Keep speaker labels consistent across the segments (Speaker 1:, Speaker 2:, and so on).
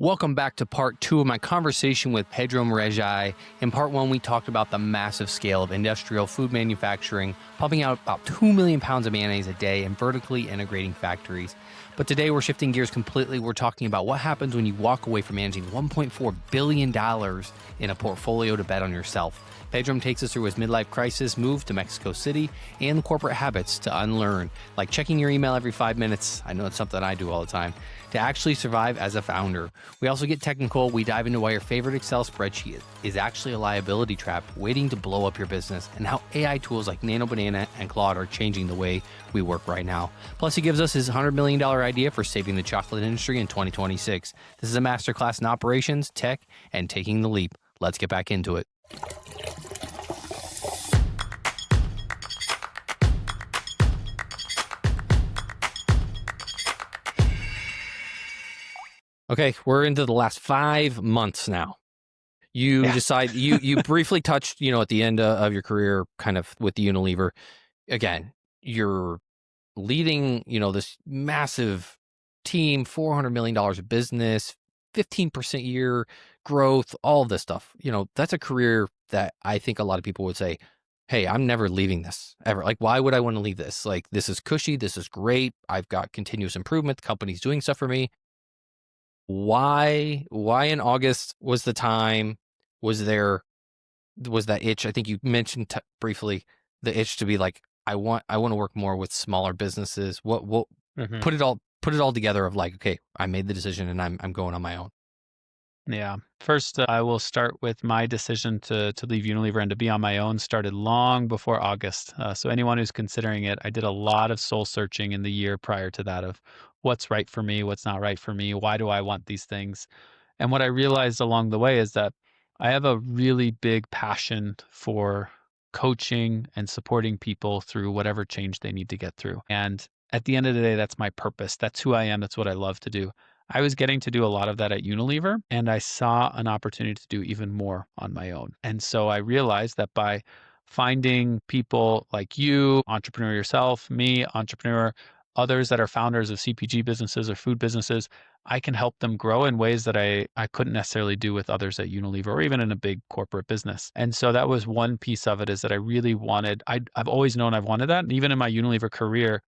Speaker 1: Welcome back to part two of my conversation with Pedrom Rejai. In part one, we talked about the massive scale of industrial food manufacturing, pumping out about 2 million pounds of mayonnaise a day and vertically integrating factories. But today we're shifting gears completely. We're talking about what happens when you walk away from managing $1.4 billion in a portfolio to bet on yourself. Pedrom takes us through his midlife crisis, move to Mexico City, and the corporate habits to unlearn, like checking your email every 5 minutes. I know it's something I do all the time, to actually survive as a founder. We also get technical. We dive into why your favorite Excel spreadsheet is actually a liability trap waiting to blow up your business, and how AI tools like Nano Banana and Claude are changing the way we work right now. Plus, he gives us his $100 million idea for saving the chocolate industry in 2026. This is a masterclass in operations, tech, and taking the leap. Let's get back into it. Okay, we're into the last 5 months now. You decide, you briefly touched, at the end of your career, kind of with the Unilever. Again, you're leading, this massive team, $400 million of business, 15% year growth, all of this stuff. That's a career that I think a lot of people would say, hey, I'm never leaving this ever. Like, why would I want to leave this? Like, this is cushy. This is great. I've got continuous improvement. The company's doing stuff for me. Why in August was the time? Was that itch? I think you mentioned briefly the itch to be like, I want to work more with smaller businesses. What put it all together of like, okay, I made the decision and I'm going on my own.
Speaker 2: Yeah. First, I will start with my decision to leave Unilever and to be on my own started long before August. So anyone who's considering it, I did a lot of soul searching in the year prior to that of what's right for me, what's not right for me, why do I want these things? And what I realized along the way is that I have a really big passion for coaching and supporting people through whatever change they need to get through. And at the end of the day, that's my purpose. That's who I am. That's what I love to do. I was getting to do a lot of that at Unilever, and I saw an opportunity to do even more on my own. And so I realized that by finding people like you, entrepreneur yourself, me, entrepreneur, others that are founders of CPG businesses or food businesses, I can help them grow in ways that I couldn't necessarily do with others at Unilever or even in a big corporate business. And so that was one piece of it, is that I really wanted, I've always known I've wanted that. And even in my Unilever career,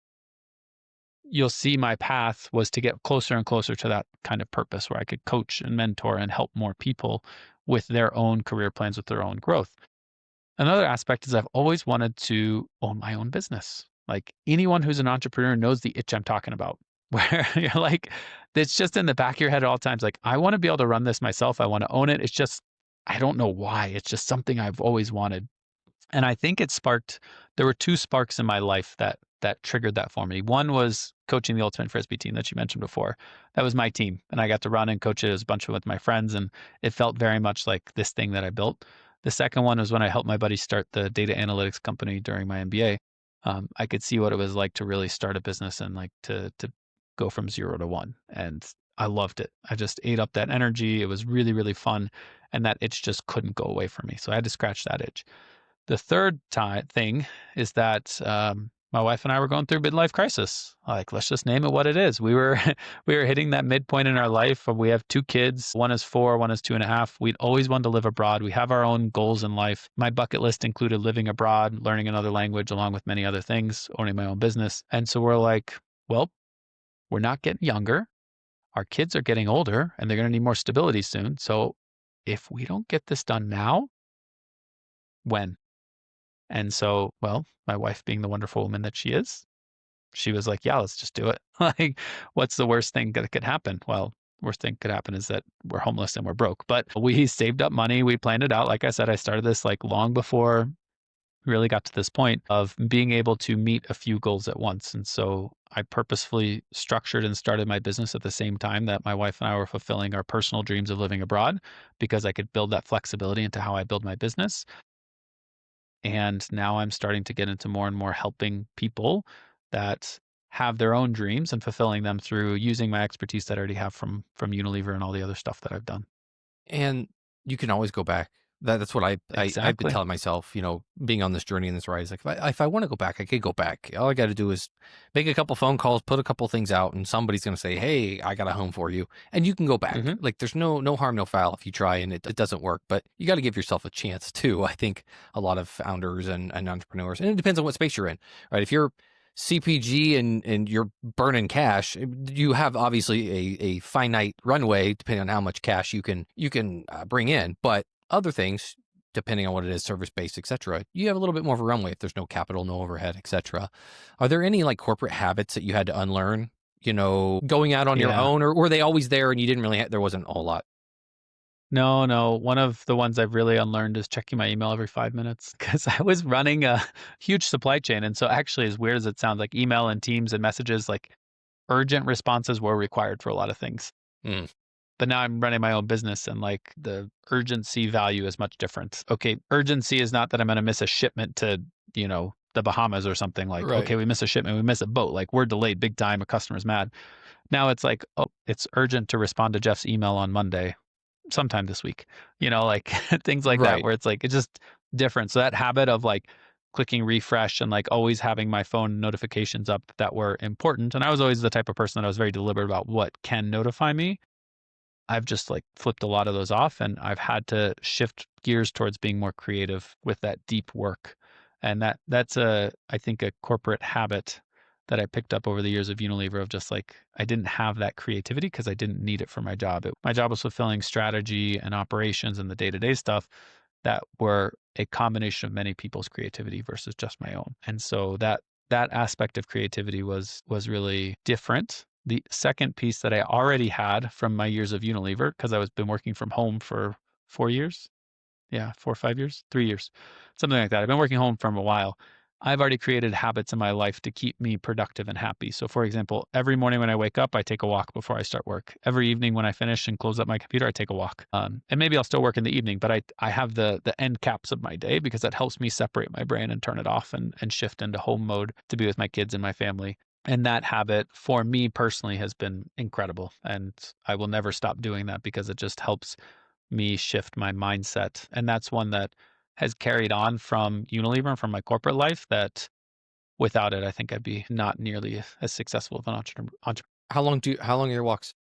Speaker 2: you'll see my path was to get closer and closer to that kind of purpose where I could coach and mentor and help more people with their own career plans, with their own growth. Another aspect is I've always wanted to own my own business. Like, anyone who's an entrepreneur knows the itch I'm talking about, where you're like, it's just in the back of your head at all times. Like, I want to be able to run this myself. I want to own it. It's just, I don't know why. It's just something I've always wanted. And I think there were two sparks in my life that triggered that for me. One was coaching the Ultimate Frisbee team that you mentioned before. That was my team, and I got to run and coach it as a bunch of with my friends, and it felt very much like this thing that I built. The second one was when I helped my buddy start the data analytics company during my MBA. I could see what it was like to really start a business and like to go from 0 to 1, and I loved it. I just ate up that energy. It was really, really fun, and that itch just couldn't go away from me. So I had to scratch that itch. The third thing is that my wife and I were going through midlife crisis. Like, let's just name it what it is. We were we were hitting that midpoint in our life. We have 2 kids. One is 4, one is 2.5. We'd always wanted to live abroad. We have our own goals in life. My bucket list included living abroad, learning another language, along with many other things, owning my own business. And so we're like, well, we're not getting younger. Our kids are getting older, and they're going to need more stability soon. So if we don't get this done now, when? And so, well, my wife being the wonderful woman that she is, she was like, yeah, let's just do it. Like, what's the worst thing that could happen? Well, worst thing could happen is that we're homeless and we're broke. But we saved up money. We planned it out. Like I said, I started this like long before we really got to this point of being able to meet a few goals at once. And so I purposefully structured and started my business at the same time that my wife and I were fulfilling our personal dreams of living abroad, because I could build that flexibility into how I build my business. And now I'm starting to get into more and more helping people that have their own dreams and fulfilling them through using my expertise that I already have from Unilever and all the other stuff that I've done.
Speaker 1: And you can always go back. That's what I've been
Speaker 2: Exactly.
Speaker 1: telling myself, being on this journey and this rise. Like if I want to go back, I could go back. All I got to do is make a couple phone calls, put a couple things out, and somebody's going to say, "Hey, I got a home for you," and you can go back.
Speaker 2: Hmm.
Speaker 1: Like there's no harm, no foul if you try and it doesn't work. But you got to give yourself a chance too. I think a lot of founders and entrepreneurs, and it depends on what space you're in, right? If you're CPG and you're burning cash, you have obviously a finite runway depending on how much cash you can bring in, but other things, depending on what it is, service based, etc., you have a little bit more of a runway if there's no capital, no overhead, etc. Are there any like corporate habits that you had to unlearn? Going out on your
Speaker 2: Yeah.
Speaker 1: own, or were they always there and you didn't really? There wasn't a whole lot.
Speaker 2: No, no. One of the ones I've really unlearned is checking my email every 5 minutes because I was running a huge supply chain. And so, actually, as weird as it sounds, like email and Teams and messages, like urgent responses were required for a lot of things.
Speaker 1: Mm,
Speaker 2: But now I'm running my own business and like the urgency value is much different. Okay, urgency is not that I'm going to miss a shipment to, the Bahamas or something like,
Speaker 1: right,
Speaker 2: okay, we miss a shipment, we miss a boat, like we're delayed big time, a customer's mad. Now it's like, oh, it's urgent to respond to Jeff's email on Monday, sometime this week, like things like that,
Speaker 1: right,
Speaker 2: where it's like, it's just different. So that habit of like clicking refresh and like always having my phone notifications up that were important. And I was always the type of person that I was very deliberate about what can notify me. I've just like flipped a lot of those off and I've had to shift gears towards being more creative with that deep work. And that's I think a corporate habit that I picked up over the years of Unilever of just like I didn't have that creativity because I didn't need it for my job. My job was fulfilling strategy and operations and the day-to-day stuff that were a combination of many people's creativity versus just my own. And so that aspect of creativity was really different. The second piece that I already had from my years of Unilever, because I was been working from home for 4 years. Yeah, 4 or 5 years, 3 years, something like that. I've been working home from a while. I've already created habits in my life to keep me productive and happy. So, for example, every morning when I wake up, I take a walk before I start work. Every evening when I finish and close up my computer, I take a walk. And maybe I'll still work in the evening, but I have the end caps of my day because that helps me separate my brain and turn it off and shift into home mode to be with my kids and my family. And that habit for me personally has been incredible. And I will never stop doing that because it just helps me shift my mindset. And that's one that has carried on from Unilever and from my corporate life that without it, I think I'd be not nearly as successful of an entrepreneur.
Speaker 1: how long are your walks?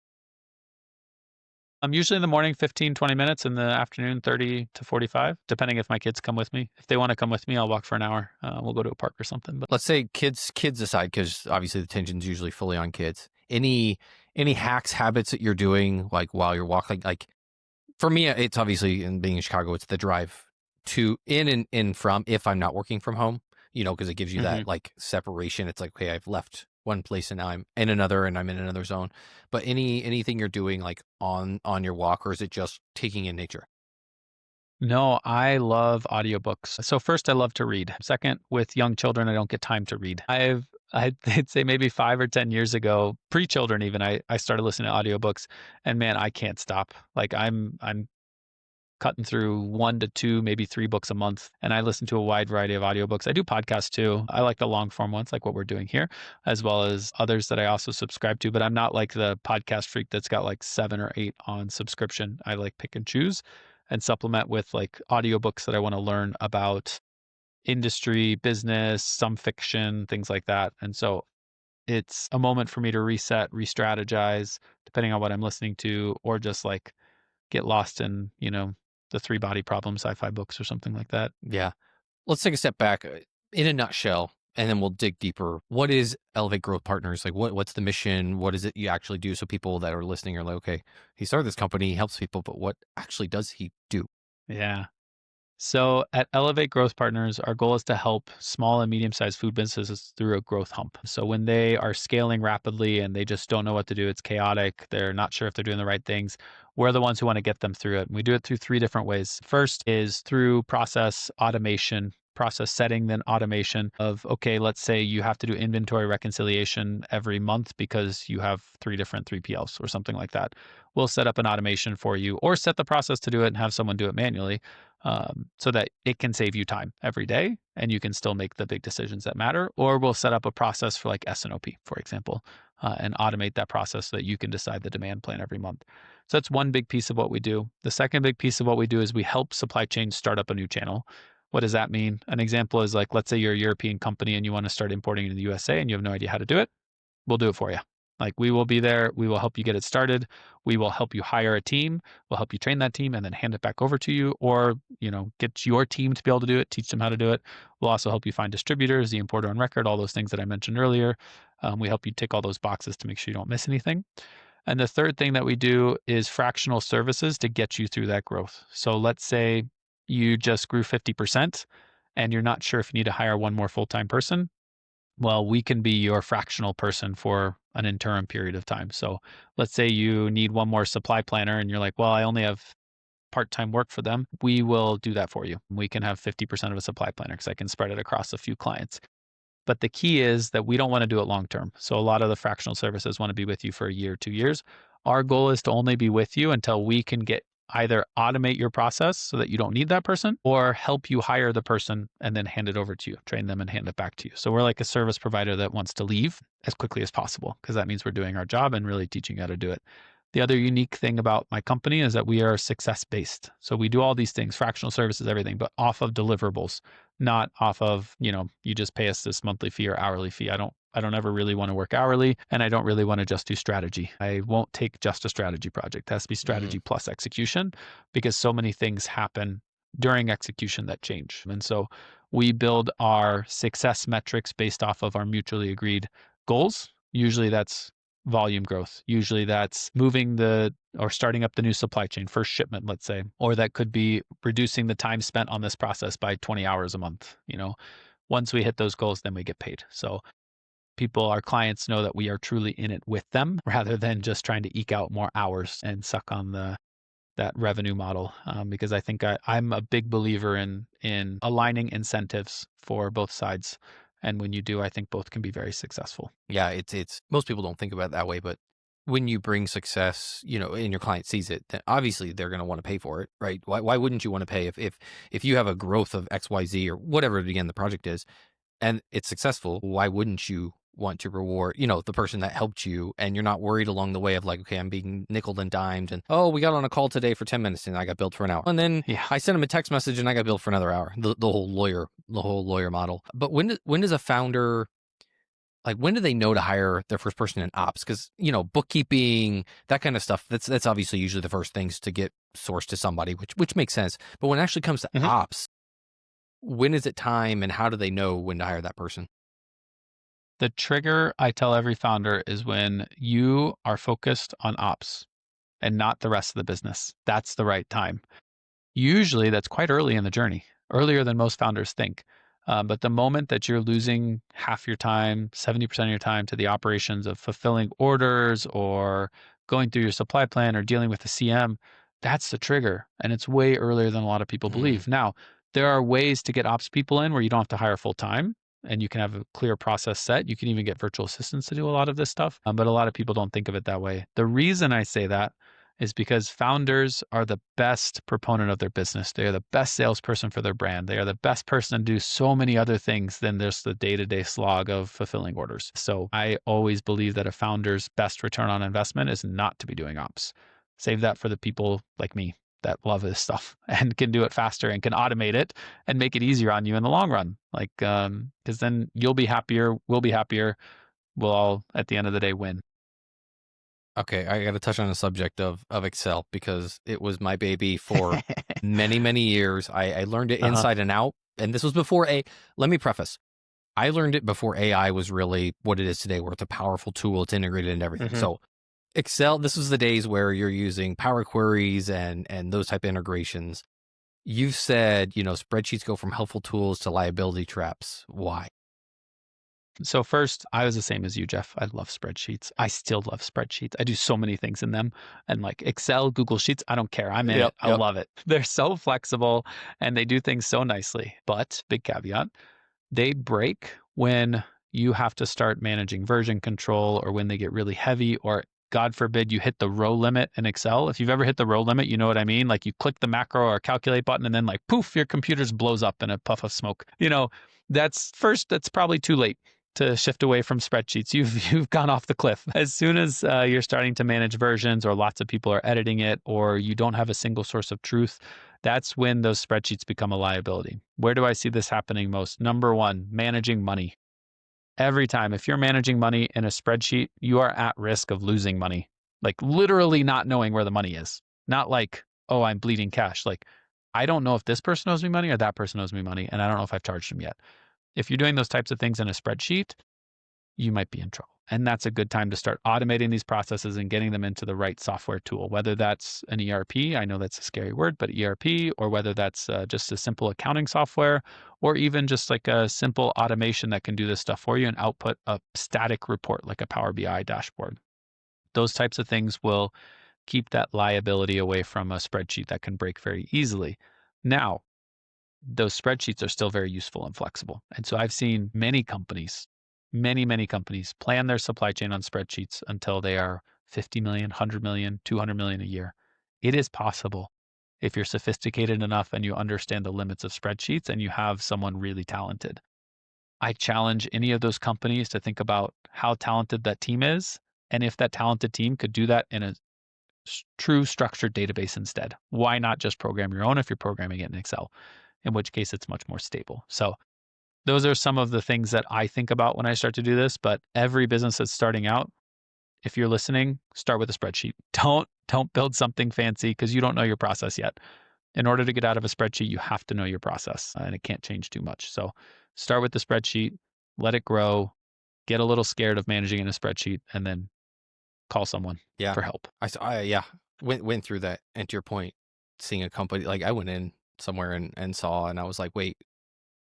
Speaker 2: I'm usually in the morning 15, 20 minutes, in the afternoon 30 to 45, depending if my kids come with me. If they want to come with me, I'll walk for an hour. We'll go to a park or something. But
Speaker 1: Let's say kids aside, because obviously the tension's usually fully on kids. Any hacks, habits that you're doing like while you're walking? Like for me, it's obviously in being in Chicago, it's the drive to in and from if I'm not working from home, because it gives you
Speaker 2: mhm.
Speaker 1: that like separation. It's like, okay, I've left one place and now I'm in another and I'm in another zone. But anything you're doing like on your walk, or is it just taking in nature?
Speaker 2: No, I love audiobooks. So first, I love to read. Second, with young children, I don't get time to read. I'd say maybe 5 or 10 years ago, pre-children even, I started listening to audiobooks, and man, I can't stop. Like I'm cutting through 1 to 2, maybe 3 books a month, and I listen to a wide variety of audiobooks. I do podcasts too. I like the long form ones, like what we're doing here, as well as others that I also subscribe to. But I'm not like the podcast freak that's got like 7 or 8 on subscription. I like pick and choose and supplement with like audiobooks that I want to learn about industry, business, some fiction, things like that. And so it's a moment for me to reset, re-strategize, depending on what I'm listening to, or just like get lost in, the three body problem sci-fi books or something like that.
Speaker 1: Yeah. Let's take a step back in a nutshell, and then we'll dig deeper. What is Elevate Growth Partners? Like, what's the mission? What is it you actually do? So people that are listening are like, okay, he started this company, he helps people, but what actually does he do?
Speaker 2: Yeah. So at Elevate Growth Partners, our goal is to help small and medium sized food businesses through a growth hump. So when they are scaling rapidly and they just don't know what to do, it's chaotic, they're not sure if they're doing the right things, we're the ones who want to get them through it. And we do it through three different ways. First is through process automation. Process setting, then automation of, okay, let's say you have to do inventory reconciliation every month because you have three different 3PLs or something like that. We'll set up an automation for you or set the process to do it and have someone do it manually, so that it can save you time every day and you can still make the big decisions that matter. Or we'll set up a process for like S&OP, for example, and automate that process so that you can decide the demand plan every month. So that's one big piece of what we do. The second big piece of what we do is we help supply chains start up a new channel. What does that mean? An example is like, let's say you're a European company and you want to start importing into the USA and you have no idea how to do it. We'll do it for you. Like we will be there. We will help you get it started. We will help you hire a team. We'll help you train that team and then hand it back over to you, or, get your team to be able to do it, teach them how to do it. We'll also help you find distributors, the importer on record, all those things that I mentioned earlier. We help you tick all those boxes to make sure you don't miss anything. And the third thing that we do is fractional services to get you through that growth. So let's say you just grew 50% and you're not sure if you need to hire one more full-time person. Well, we can be your fractional person for an interim period of time. So let's say you need one more supply planner and you're like, well, I only have part-time work for them. We will do that for you. We can have 50% of a supply planner because I can spread it across a few clients. But the key is that we don't want to do it long term. So a lot of the fractional services want to be with you for a year, 2 years. Our goal is to only be with you until we can get either automate your process so that you don't need that person, or help you hire the person and then hand it over to you, train them and hand it back to you. So we're like a service provider that wants to leave as quickly as possible because that means we're doing our job and really teaching you how to do it. The other unique thing about my company is that we are success based. So we do all these things, fractional services, everything, but off of deliverables, not off of, you just pay us this monthly fee or hourly fee. I don't ever really want to work hourly, and I don't really want to just do strategy. I won't take just a strategy project. It has to be strategy plus execution because so many things happen during execution that change. And so we build our success metrics based off of our mutually agreed goals. Usually that's volume growth. Usually that's moving or starting up the new supply chain, first shipment, let's say, or that could be reducing the time spent on this process by 20 hours a month. Once we hit those goals, then we get paid. So our clients know that we are truly in it with them rather than just trying to eke out more hours and suck on that revenue model. Because I think I'm a big believer in aligning incentives for both sides. And when you do, I think both can be very successful.
Speaker 1: Yeah, it's most people don't think about it that way, but when you bring success, and your client sees it, then obviously they're going to want to pay for it, right? Why wouldn't you want to pay if you have a growth of XYZ or whatever again the project is, and it's successful? Why wouldn't you want to reward, the person that helped you, and you're not worried along the way of like, okay, I'm being nickeled and dimed, and oh, we got on a call today for 10 minutes and I got billed for an hour, and then I sent him a text message and I got billed for another hour. The whole lawyer model. But when does a founder, like, when do they know to hire their first person in ops? Because bookkeeping, that kind of stuff, that's obviously usually the first things to get sourced to somebody, which makes sense. But when it actually comes to ops, when is it time, and how do they know when to hire that person?
Speaker 2: The trigger I tell every founder is when you are focused on ops and not the rest of the business. That's the right time. Usually that's quite early in the journey, earlier than most founders think. But the moment that you're losing half your time, 70% of your time to the operations of fulfilling orders or going through your supply plan or dealing with the CM, that's the trigger. And it's way earlier than a lot of people believe. Now, there are ways to get ops people in where you don't have to hire full time and you can have a clear process set. You can even get virtual assistants to do a lot of this stuff. But a lot of people don't think of it that way. The reason I say that is because founders are the best proponent of their business. They are the best salesperson for their brand. They are the best person to do so many other things than just the day-to-day slog of fulfilling orders. So I always believe that a founder's best return on investment is not to be doing ops. Save that for the people like me that love this stuff and can do it faster and can automate it and make it easier on you in the long run. Like, because then you'll be happier, we'll be happier, we'll all at the end of the day win.
Speaker 1: Okay, I got to touch on the subject of Excel because it was my baby for many, many years. I learned it inside and out, and this was before let me preface, I learned it before AI was really what it is today, where it's a powerful tool, it's integrated into everything. So Excel, this was the days where you're using Power Queries and those type of integrations. You've said, spreadsheets go from helpful tools to liability traps. Why?
Speaker 2: So first, I was the same as you, Jeff. I love spreadsheets. I still love spreadsheets. I do so many things in them. And like Excel, Google Sheets, I don't care. I'm in it. I love it. They're so flexible and they do things so nicely. But big caveat, they break when you have to start managing version control or when they get really heavy, or God forbid you hit the row limit in Excel. If you've ever hit the row limit, you know what I mean? Like you click the macro or calculate button and then like poof, your computer blows up in a puff of smoke. That's probably too late to shift away from spreadsheets. You've gone off the cliff. As soon as you're starting to manage versions, or lots of people are editing it, or you don't have a single source of truth, that's when those spreadsheets become a liability. Where do I see this happening most? Number one, managing money. Every time, if you're managing money in a spreadsheet, you are at risk of losing money, like literally not knowing where the money is. Not like, oh, I'm bleeding cash. Like, I don't know if this person owes me money or that person owes me money, and I don't know if I've charged them yet. If you're doing those types of things in a spreadsheet, you might be in trouble. And that's a good time to start automating these processes and getting them into the right software tool, whether that's an ERP, I know that's a scary word, but ERP, or whether that's just a simple accounting software, or even just like a simple automation that can do this stuff for you and output a static report like a Power BI dashboard. Those types of things will keep that liability away from a spreadsheet that can break very easily. Now, those spreadsheets are still very useful and flexible. And so I've seen many companies, many companies plan their supply chain on spreadsheets until they are 50 million, 100 million, 200 million a year. It is possible if you're sophisticated enough and you understand the limits of spreadsheets and you have someone really talented. I challenge any of those companies to think about how talented that team is, and if that talented team could do that in a true structured database instead. Why not just program your own if you're programming it in Excel? In which case it's much more stable. So those are some of the things that I think about when I start to do this, but every business that's starting out, if you're listening, start with a spreadsheet. Don't build something fancy because you don't know your process yet. In order to get out of a spreadsheet, you have to know your process and it can't change too much. So start with the spreadsheet, let it grow, get a little scared of managing in a spreadsheet, and then call someone
Speaker 1: Yeah.
Speaker 2: for help.
Speaker 1: Yeah, went through that. And to your point, seeing a company, like I went in somewhere and saw, and I was like, wait,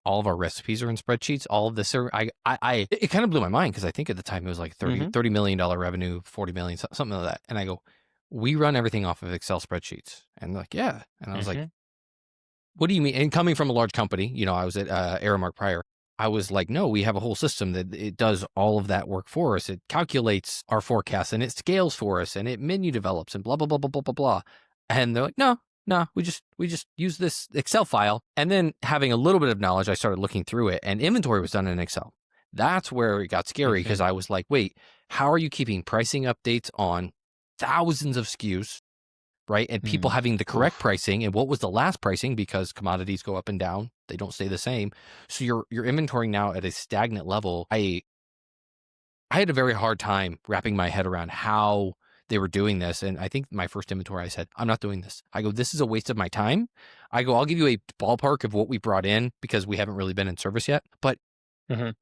Speaker 1: all of our recipes are in spreadsheets. All of this are, it kind of blew my mind because I think at the time it was like $30 million revenue, 40 million, something like that. And I go, we run everything off of Excel spreadsheets. And they're like, yeah. And I was like, what do you mean? And coming from a large company, I was at Aramark prior. I was like, no, we have a whole system that it does all of that work for us. It calculates our forecasts and it scales for us and it menu develops and blah, blah, blah, blah, blah, blah, blah. And they're like, no, we just use this Excel file. And then having a little bit of knowledge, I started looking through it and inventory was done in Excel. That's where it got scary because I was like, wait, how are you keeping pricing updates on thousands of SKUs? Right. And people having the correct pricing and what was the last pricing because commodities go up and down. They don't stay the same. So you're inventorying now at a stagnant level. I had a very hard time wrapping my head around how they were doing this. And I think my first inventory, I said, I'm not doing this. I go, this is a waste of my time. I go, I'll give you a ballpark of what we brought in because we haven't really been in service yet. But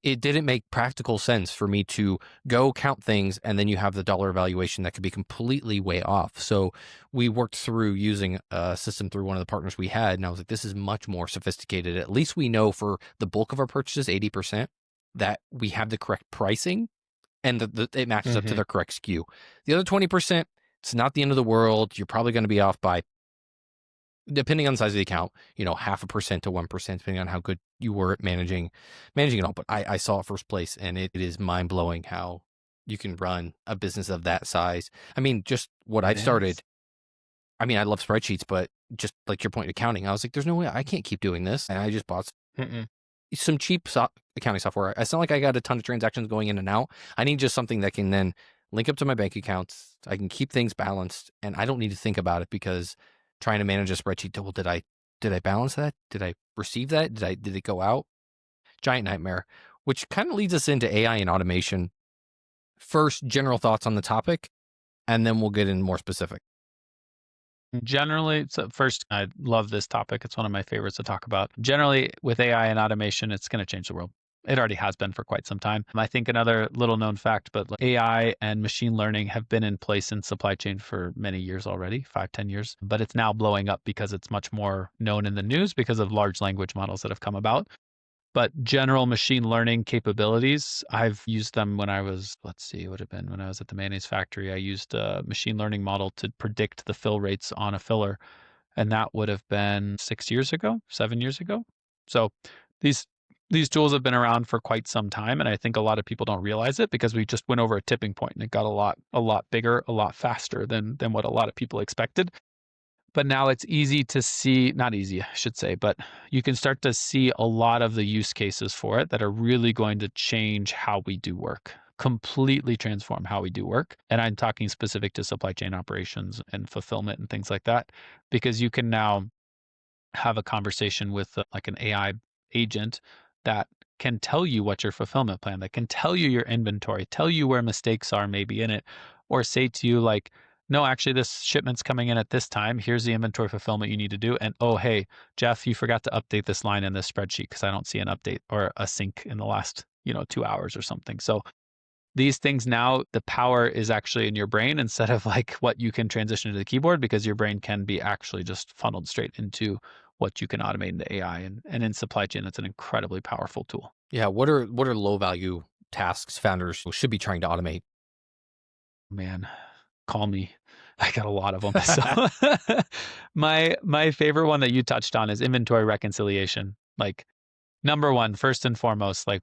Speaker 1: it didn't make practical sense for me to go count things and then you have the dollar evaluation that could be completely way off. So we worked through using a system through one of the partners we had. And I was like, this is much more sophisticated. At least we know for the bulk of our purchases, 80%, that we have the correct pricing and it matches up to their correct SKU. The other 20%, it's not the end of the world. You're probably going to be off by, depending on the size of the account, 0.5% to 1%, depending on how good you were at managing it all. But I saw it first place and it is mind blowing how you can run a business of that size. I mean, just what I've started. I mean, I love spreadsheets, but just like your point, accounting, I was like, there's no way I can't keep doing this. And I just bought some cheap accounting software. It's not like I got a ton of transactions going in and out. I need just something that can then link up to my bank accounts. I can keep things balanced and I don't need to think about it because trying to manage a spreadsheet, well, did I balance that? Did I receive that? Did it go out? Giant nightmare, which kind of leads us into AI and automation. First, general thoughts on the topic, and then we'll get in more specific.
Speaker 2: Generally, so first, I love this topic. It's one of my favorites to talk about. Generally, with AI and automation, it's going to change the world. It already has been for quite some time. I think another little known fact, but AI and machine learning have been in place in supply chain for many years already, 5, 10 years, but it's now blowing up because it's much more known in the news because of large language models that have come about. But general machine learning capabilities, I've used them when I was, when I was at the mayonnaise factory, I used a machine learning model to predict the fill rates on a filler. And that would have been 6 years ago, 7 years ago. So these tools have been around for quite some time. And I think a lot of people don't realize it because we just went over a tipping point and it got a lot bigger, a lot faster than what a lot of people expected. But now it's easy to see, not easy, I should say, but you can start to see a lot of the use cases for it that are really going to change how we do work, completely transform how we do work. And I'm talking specific to supply chain operations and fulfillment and things like that, because you can now have a conversation with like an AI agent that can tell you what your fulfillment plan, that can tell you your inventory, tell you where mistakes are maybe in it, or say to you like, no, actually this shipment's coming in at this time. Here's the inventory fulfillment you need to do. And oh, hey, Jeff, you forgot to update this line in this spreadsheet because I don't see an update or a sync in the last, 2 hours or something. So these things now, the power is actually in your brain instead of like what you can transition to the keyboard, because your brain can be actually just funneled straight into what you can automate into AI. And in supply chain, that's an incredibly powerful tool.
Speaker 1: Yeah, what are low value tasks founders should be trying to automate?
Speaker 2: Man, call me. I got a lot of them. So my favorite one that you touched on is inventory reconciliation. Like number one, first and foremost, like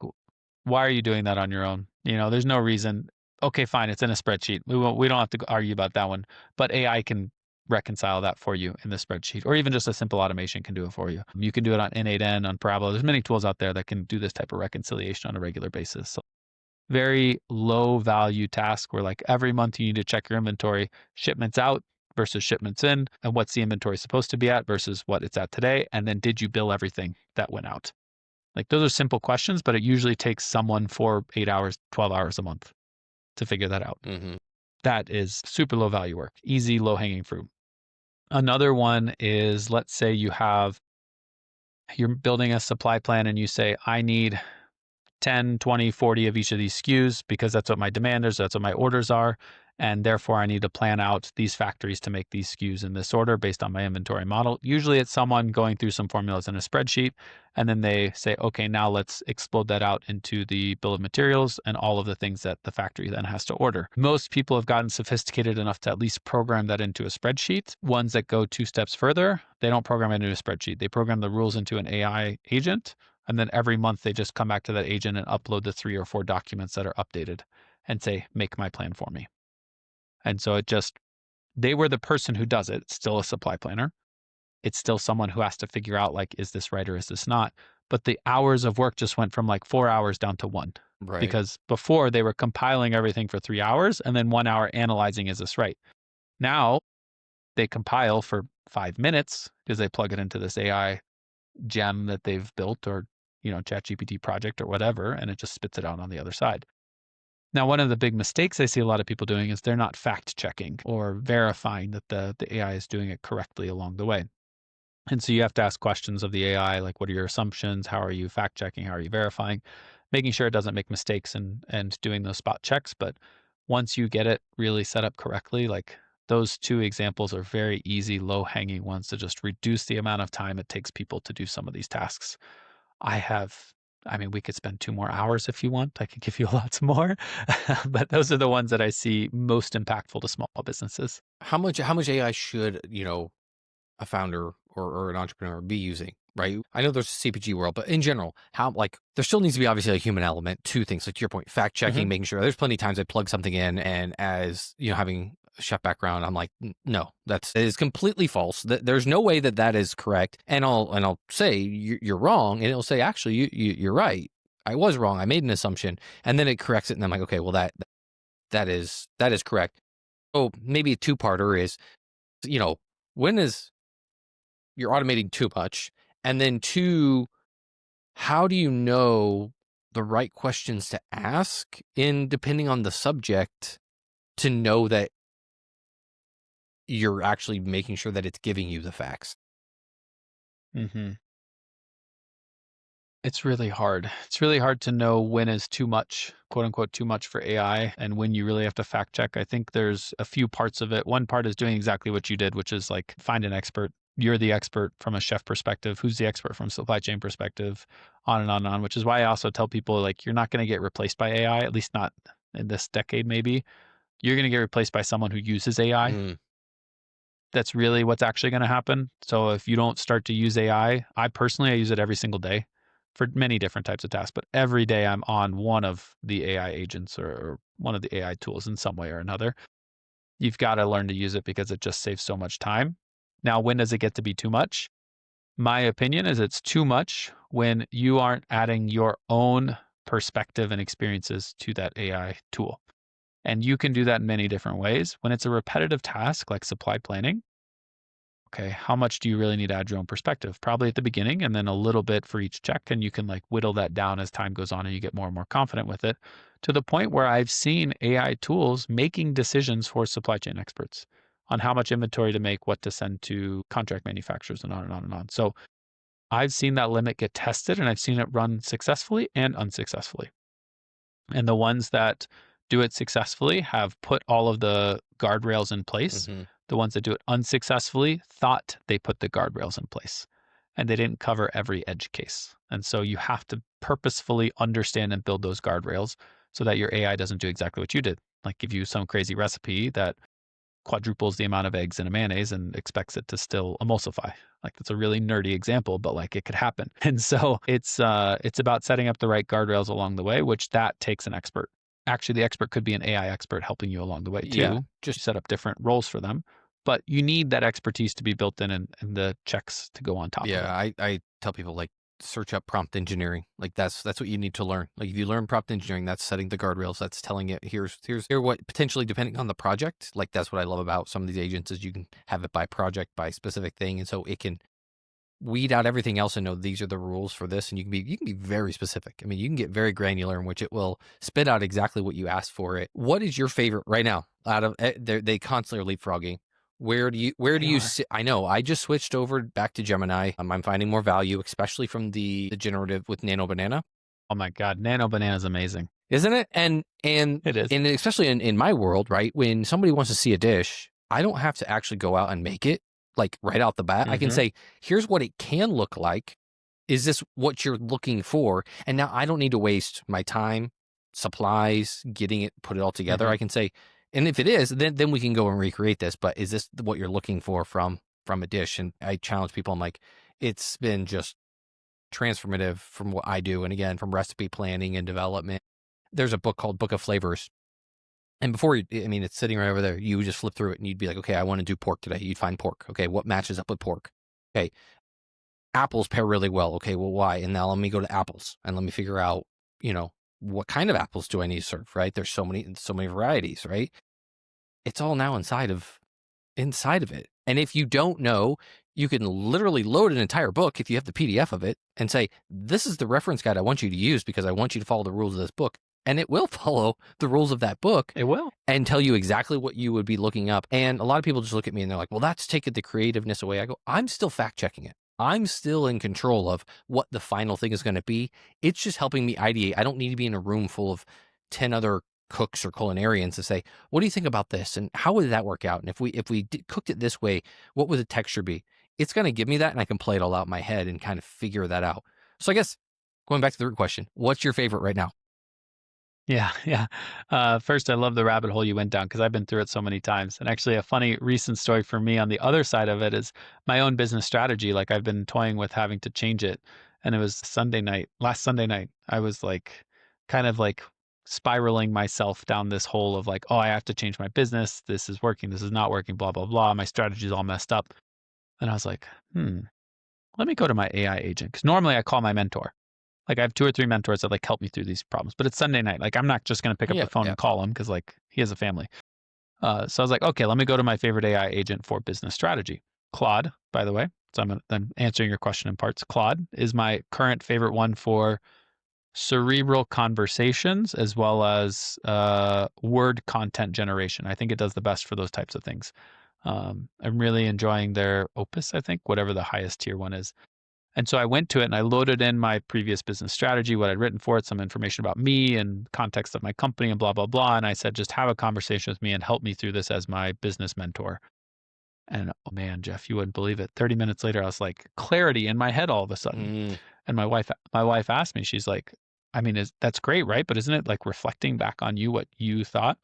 Speaker 2: why are you doing that on your own? There's no reason. Okay, fine, it's in a spreadsheet. We don't have to argue about that one. But AI can reconcile that for you in the spreadsheet, or even just a simple automation can do it for you. You can do it on N8N, on Parabola. There's many tools out there that can do this type of reconciliation on a regular basis. So very low value task where like every month you need to check your inventory, shipments out versus shipments in, and what's the inventory supposed to be at versus what it's at today. And then did you bill everything that went out? Like those are simple questions, but it usually takes someone 4, 8 hours, 12 hours a month to figure that out.
Speaker 1: Hmm.
Speaker 2: That is super low value work, easy, low hanging fruit. Another one is, let's say you're building a supply plan and you say, I need 10, 20, 40 of each of these SKUs because that's what my demand is, that's what my orders are. And therefore, I need to plan out these factories to make these SKUs in this order based on my inventory model. Usually, it's someone going through some formulas in a spreadsheet. And then they say, okay, now let's explode that out into the bill of materials and all of the things that the factory then has to order. Most people have gotten sophisticated enough to at least program that into a spreadsheet. Ones that go 2 steps further, they don't program it into a spreadsheet. They program the rules into an AI agent. And then every month they just come back to that agent and upload the 3 or 4 documents that are updated and say, make my plan for me. And so they were the person who does it. It's still a supply planner. It's still someone who has to figure out like, is this right or is this not? But the hours of work just went from like 4 hours down to 1.
Speaker 1: Right.
Speaker 2: Because before they were compiling everything for 3 hours and then 1 hour analyzing, is this right? Now they compile for 5 minutes because they plug it into this AI gem that they've built, or ChatGPT project or whatever, and it just spits it out on the other side. Now, one of the big mistakes I see a lot of people doing is they're not fact checking or verifying that the AI is doing it correctly along the way. And so you have to ask questions of the AI, like, what are your assumptions? How are you fact checking? How are you verifying? Making sure it doesn't make mistakes and doing those spot checks. But once you get it really set up correctly, like those 2 examples are very easy, low hanging ones to just reduce the amount of time it takes people to do some of these tasks. We could spend 2 more hours if you want. I could give you lots more, but those are the ones that I see most impactful to small businesses.
Speaker 1: How much AI should, a founder or an entrepreneur be using, right? I know there's a CPG world, but in general, how like there still needs to be obviously a human element to things, like to your point, fact checking,
Speaker 2: Mhm.
Speaker 1: making sure. There's plenty of times I plug something in, and as having a chef background, I'm like, no, that is completely false. There's no way that is correct." And I'll say you're wrong, and it'll say, actually, you're right. I was wrong. I made an assumption, and then it corrects it, and I'm like, okay, well that is correct. So maybe a two-parter is, when is you're automating too much? And then two, how do you know the right questions to ask in depending on the subject to know that you're actually making sure that it's giving you the facts?
Speaker 2: Mhm. It's really hard. It's really hard to know when is too much, quote unquote, too much for AI, and when you really have to fact check. I think there's a few parts of it. One part is doing exactly what you did, which is like find an expert. You're the expert from a chef perspective. Who's the expert from a supply chain perspective? On and on and on, which is why I also tell people like you're not going to get replaced by AI, at least not in this decade, maybe. You're going to get replaced by someone who uses AI.
Speaker 1: Mm,
Speaker 2: That's really what's actually going to happen. So if you don't start to use AI, I use it every single day for many different types of tasks, but every day I'm on one of the AI agents or one of the AI tools in some way or another. You've got to learn to use it because it just saves so much time. Now, when does it get to be too much? My opinion is it's too much when you aren't adding your own perspective and experiences to that AI tool. And you can do that in many different ways. When it's a repetitive task like supply planning, okay, how much do you really need to add your own perspective? Probably at the beginning and then a little bit for each check. And you can like whittle that down as time goes on and you get more and more confident with it to the point where I've seen AI tools making decisions for supply chain experts on how much inventory to make, what to send to contract manufacturers, and on and on and on. So I've seen that limit get tested and I've seen it run successfully and unsuccessfully. And the ones that do it successfully have put all of the guardrails in place.
Speaker 1: Hmm.
Speaker 2: The ones that do it unsuccessfully thought they put the guardrails in place and they didn't cover every edge case. And so you have to purposefully understand and build those guardrails so that your AI doesn't do exactly what you did. Like give you some crazy recipe that quadruples the amount of eggs in a mayonnaise and expects it to still emulsify. Like that's a really nerdy example, but like it could happen. And so it's about setting up the right guardrails along the way, which that takes an expert. Actually, the expert could be an AI expert helping you along the way
Speaker 1: Yeah,
Speaker 2: too.
Speaker 1: just
Speaker 2: You set up different roles for them, but you need that expertise to be built in and the checks to go on top of
Speaker 1: yeah.
Speaker 2: it.
Speaker 1: I tell people like search up prompt engineering. Like that's what you need to learn. Like if you learn prompt engineering, that's setting the guardrails. That's telling it here what potentially depending on the project. Like that's what I love about some of these agents is you can have it by project by specific thing, and so it can weed out everything else and know these are the rules for this, and you can be very specific. I mean, you can get very granular in which it will spit out exactly what you asked for it. What is your favorite right now out of they constantly are leapfrogging? Where do
Speaker 2: They
Speaker 1: you
Speaker 2: are.
Speaker 1: sit? I know I just switched over back to Gemini. I'm finding more value, especially from the generative with Nano Banana,
Speaker 2: Oh my God, Nano Banana is amazing.
Speaker 1: isn't it?
Speaker 2: It is.
Speaker 1: And especially in my world, right? When somebody wants to see a dish, I don't have to actually go out and make it like right out the bat. I can
Speaker 2: Hmm.
Speaker 1: say, here's what it can look like. Is this what you're looking for? And now I don't need to waste my time, supplies, getting it, put it all together.
Speaker 2: Hmm.
Speaker 1: I can say, and if it is, then we can go and recreate this. But is this what you're looking for from a dish? And I challenge people. I'm like, it's been just transformative from what I do. And again, from recipe planning and development. There's a book called Book of Flavors. And before you, I mean, it's sitting right over there. You would just flip through it and you'd be like, okay, I want to do pork today. You'd find pork. Okay, what matches up with pork? Okay, apples pair really well. Okay, well, why? And now let me go to apples and let me figure out, you know, what kind of apples do I need to serve, right? There's so many varieties, right? It's all now inside of it. And if you don't know, you can literally load an entire book if you have the PDF of it and say, this is the reference guide I want you to use because I want you to follow the rules of this book. And it will follow the rules of that book
Speaker 2: It will.
Speaker 1: and tell you exactly what you would be looking up. And a lot of people just look at me and they're like, well, that's taking the creativeness away. I go, I'm still fact checking it. I'm still in control of what the final thing is going to be. It's just helping me ideate. I don't need to be in a room full of 10 other cooks or culinarians to say, what do you think about this? And how would that work out? And if we cooked it this way, what would the texture be? It's going to give me that and I can play it all out in my head and kind of figure that out. So I guess going back to the root question, what's your favorite right now?
Speaker 2: Yeah, yeah. First, I love the rabbit hole you went down because I've been through it so many times. And actually, a funny recent story for me on the other side of it is my own business strategy. Like I've been toying with having to change it. And it was Sunday night, last Sunday night, I was like, kind of like spiraling myself down this hole of like, oh, I have to change my business. This is working. This is not working, blah, blah, blah. My strategy's all messed up. And I was like, let me go to my AI agent. Because normally I call my mentor. Like I have 2 or 3 mentors that like help me through these problems, but it's Sunday night. Like I'm not just going to pick up the
Speaker 1: Yeah,
Speaker 2: phone
Speaker 1: yeah.
Speaker 2: and call him because like he has a family. So I was like, okay, let me go to my favorite AI agent for business strategy, Claude, by the way. So I'm answering your question in parts. Claude is my current favorite one for cerebral conversations as well as word content generation. I think it does the best for those types of things. I'm really enjoying their Opus, I think, whatever the highest tier one is. And so I went to it and I loaded in my previous business strategy, what I'd written for it, some information about me and context of my company and blah, blah, blah. And I said, just have a conversation with me and help me through this as my business mentor. And oh man, Jeff, you wouldn't believe it. 30 minutes later, I was like, clarity in my head all of a sudden.
Speaker 1: Mm,
Speaker 2: And my wife asked me, she's like, I mean, that's great, right? But isn't it like reflecting back on you what you thought?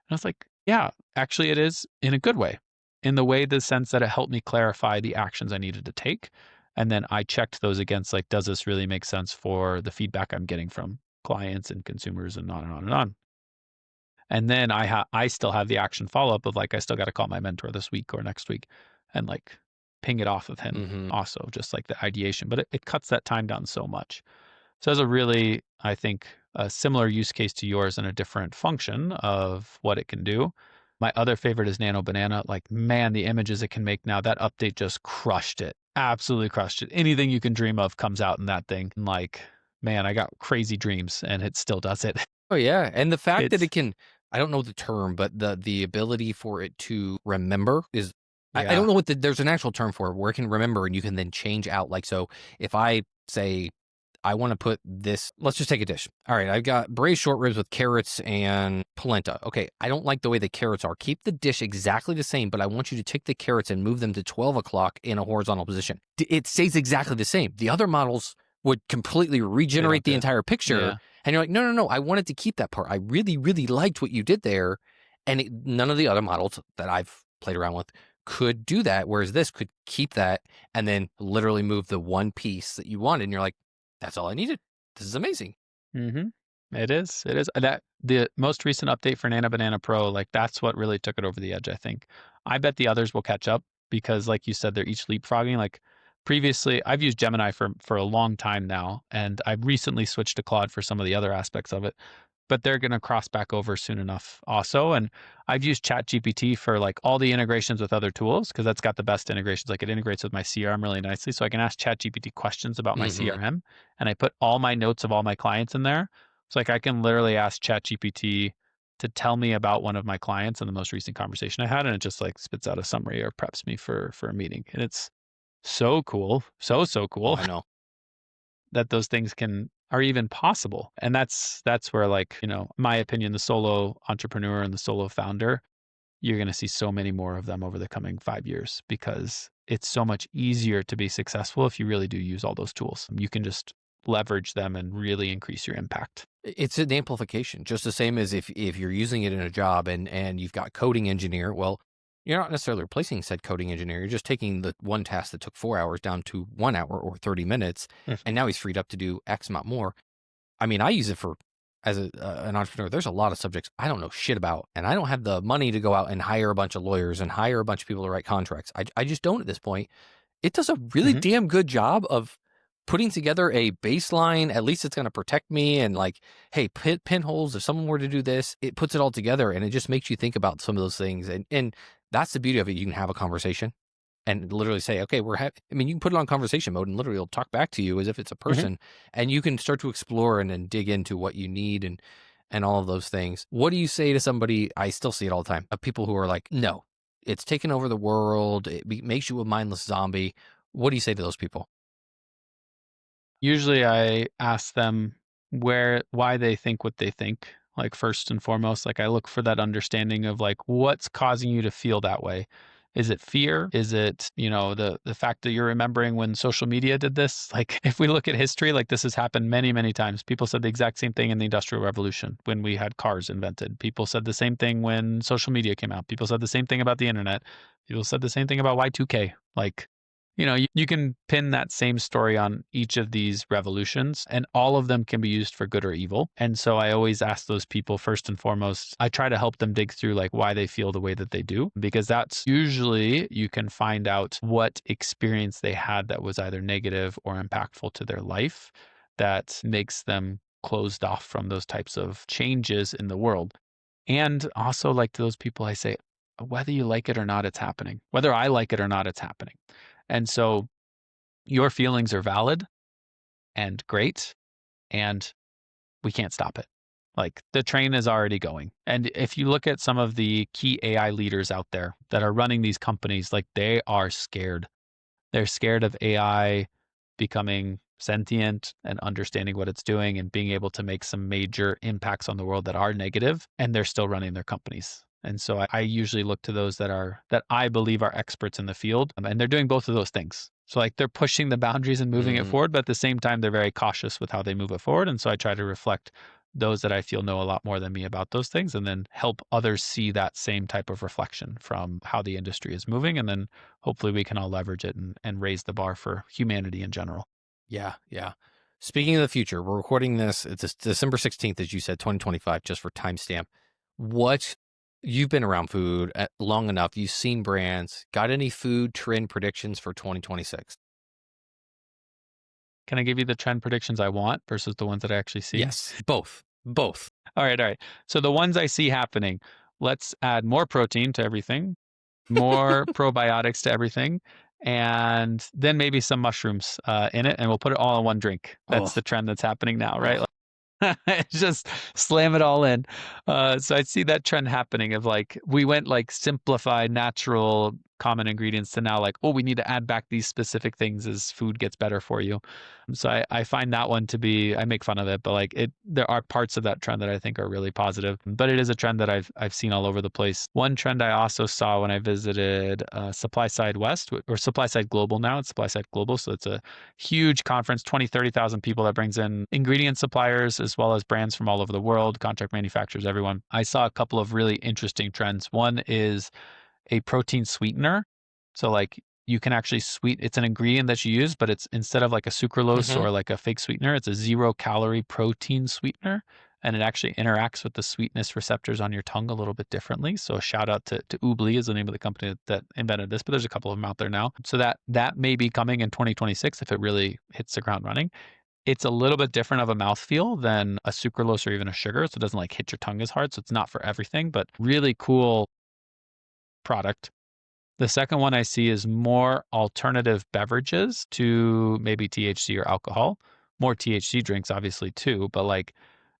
Speaker 2: And I was like, yeah, actually it is in a good way. In the sense that it helped me clarify the actions I needed to take. And then I checked those against like, does this really make sense for the feedback I'm getting from clients and consumers and on and on and on. And then I still have the action follow up of like, I still got to call my mentor this week or next week and like ping it off of him
Speaker 1: Mm-hmm.
Speaker 2: also, just like the ideation, but it cuts that time down so much. So there's a really, I think, a similar use case to yours in a different function of what it can do. My other favorite is Nano Banana. Like, man, the images it can make now, that update just crushed it. Absolutely crushed it. Anything you can dream of comes out in that thing. And like, man, I got crazy dreams and it still does it.
Speaker 1: Oh yeah, and the fact that
Speaker 2: It's,
Speaker 1: it can, I don't know the term, but the ability for it to remember is, I
Speaker 2: yeah.
Speaker 1: don't know what there's an actual term for it where it can remember and you can then change out. Like, so if I say I want to put this, let's just take a dish. All right, I've got braised short ribs with carrots and polenta. Okay, I don't like the way the carrots are. Keep the dish exactly the same, but I want you to take the carrots and move them to 12 o'clock in a horizontal position. It stays exactly the same. The other models would completely
Speaker 2: They don't
Speaker 1: regenerate the
Speaker 2: do it.
Speaker 1: entire picture.
Speaker 2: Yeah.
Speaker 1: And you're like, no, no, no, I wanted to keep that part. I really, really liked what you did there. And none of the other models that I've played around with could do that. Whereas this could keep that and then literally move the one piece that you wanted. And you're like, that's all I needed. This is amazing.
Speaker 2: Mm-hmm. It is. It is. That the most recent update for Nano Banana Pro, like that's what really took it over the edge, I think. I bet the others will catch up because, like you said, they're each leapfrogging. Like previously, I've used Gemini for a long time now, and I've recently switched to Claude for some of the other aspects of it. But they're going to cross back over soon enough also. And I've used ChatGPT for like all the integrations with other tools because that's got the best integrations. Like it integrates with my CRM really nicely. So I can ask ChatGPT questions about my
Speaker 1: Mm-hmm.
Speaker 2: CRM and I put all my notes of all my clients in there. So like I can literally ask ChatGPT to tell me about one of my clients in the most recent conversation I had. And it just like spits out a summary or preps me for a meeting. And it's so cool. So
Speaker 1: Oh,
Speaker 2: cool
Speaker 1: I know.
Speaker 2: that those things can are even possible. And that's where like, my opinion, the solo entrepreneur and the solo founder, you're going to see so many more of them over the coming 5 years because it's so much easier to be successful if you really do use all those tools. You can just leverage them and really increase your impact.
Speaker 1: It's an amplification, just the same as if you're using it in a job and you've got coding engineer. Well, you're not necessarily replacing said coding engineer. You're just taking the one task that took 4 hours down to 1 hour or 30 minutes.
Speaker 2: Mm.
Speaker 1: And now he's freed up to do X amount more. I mean, I use it for as an entrepreneur. There's a lot of subjects I don't know shit about, and I don't have the money to go out and hire a bunch of lawyers and hire a bunch of people to write contracts. I just don't at this point. It does a really
Speaker 2: Mhm.
Speaker 1: damn good job of putting together a baseline. At least it's going to protect me. And like, hey, pinholes, if someone were to do this, it puts it all together and it just makes you think about some of those things. And that's the beauty of it. You can have a conversation and literally say, okay, I mean, you can put it on conversation mode and literally it'll talk back to you as if it's a
Speaker 2: Mhm.
Speaker 1: person and you can start to explore and then dig into what you need and all of those things. What do you say to somebody? I still see it all the time of people who are like, no, it's taken over the world. Makes you a mindless zombie. What do you say to those people?
Speaker 2: Usually I ask them why they think what they think. Like first and foremost, like I look for that understanding of like what's causing you to feel that way. Is it fear? Is it, the fact that you're remembering when social media did this? Like if we look at history, like this has happened many, many times. People said the exact same thing in the Industrial Revolution when we had cars invented. People said the same thing when social media came out. People said the same thing about the internet. People said the same thing about Y2K. Like you can pin that same story on each of these revolutions, and all of them can be used for good or evil. And so I always ask those people first and foremost, I try to help them dig through like why they feel the way that they do, because that's usually you can find out what experience they had that was either negative or impactful to their life that makes them closed off from those types of changes in the world. And also, like to those people, I say, whether you like it or not, it's happening. Whether I like it or not, it's happening. And so your feelings are valid and great, and we can't stop it. Like the train is already going. And if you look at some of the key AI leaders out there that are running these companies, like they are scared. They're scared of AI becoming sentient and understanding what it's doing and being able to make some major impacts on the world that are negative, and they're still running their companies. And so I usually look to those that I believe are experts in the field, and they're doing both of those things. So like they're pushing the boundaries and moving it
Speaker 1: Mm,
Speaker 2: forward, but at the same time they're very cautious with how they move it forward. And so I try to reflect those that I feel know a lot more than me about those things, and then help others see that same type of reflection from how the industry is moving. And then hopefully we can all leverage it and raise the bar for humanity in general.
Speaker 1: yeah, yeah. Speaking of the future, we're recording this. It's December 16th, as you said, 2025, just for timestamp. What You've been around food long enough. You've seen brands. Got any food trend predictions for 2026?
Speaker 2: Can I give you the trend predictions I want versus the ones that I actually see?
Speaker 1: Yes, both. Both.
Speaker 2: All right, all right. So the ones I see happening, let's add more protein to everything, more probiotics to everything, and then maybe some mushrooms in it, and we'll put it all in one drink. That's
Speaker 1: Oh,
Speaker 2: the trend that's happening now, right?
Speaker 1: oh.
Speaker 2: Just slam it all in. So I see that trend happening of like we went like simplified, natural, common ingredients to now like, oh, we need to add back these specific things as food gets better for you. So I find that one to be, I make fun of it, but like it, there are parts of that trend that I think are really positive. But it is a trend that I've seen all over the place. One trend I also saw when I visited Supply Side West or Supply Side Global now. It's Supply Side Global, so it's a huge conference, 20, 30,000 people that brings in ingredient suppliers as well as brands from all over the world, contract manufacturers, everyone. I saw a couple of really interesting trends. One is a protein sweetener. So like you can actually it's an ingredient that you use, but it's instead of like a sucralose
Speaker 1: Hmm.
Speaker 2: or like a fake sweetener, it's a 0-calorie protein sweetener. And it actually interacts with the sweetness receptors on your tongue a little bit differently. So a shout out to Oobly is the name of the company that invented this, but there's a couple of them out there now. So that may be coming in 2026 if it really hits the ground running. It's a little bit different of a mouthfeel than a sucralose or even a sugar. So it doesn't like hit your tongue as hard. So it's not for everything, but really cool product. The second one I see is more alternative beverages to maybe THC or alcohol. More THC drinks, obviously, too, but like